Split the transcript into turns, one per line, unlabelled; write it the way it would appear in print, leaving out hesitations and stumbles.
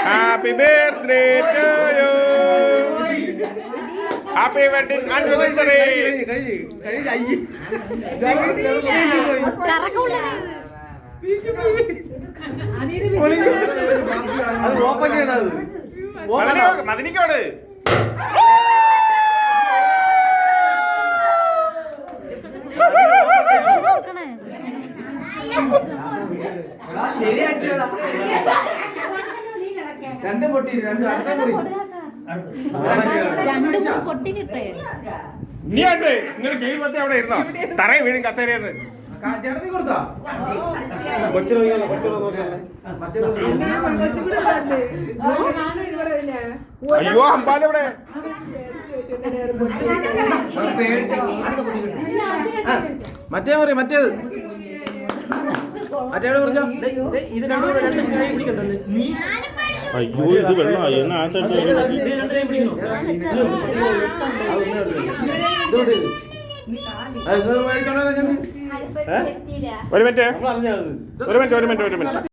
Happy birthday to you. Happy wedding anniversary. മദിനിക്കോട്
രണ്ടും പൊട്ടി
പൊട്ടി കിട്ടേ
നീ ഉണ്ട് നിങ്ങൾ ഗെയിം പറ്റി അവിടെ ഇരുന്നോ തറയെ വീഴും കസേരയെന്ന്
ചേട്ടത്തി കൊടുത്താ
അയ്യോ അമ്പാലെവിടെ
മറ്റേ പറയും മറ്റേത് മറ്റേവിടെ പറഞ്ഞോ
അയ്യോ ഇത് വെള്ളമായി ഒരു മിനിറ്റ്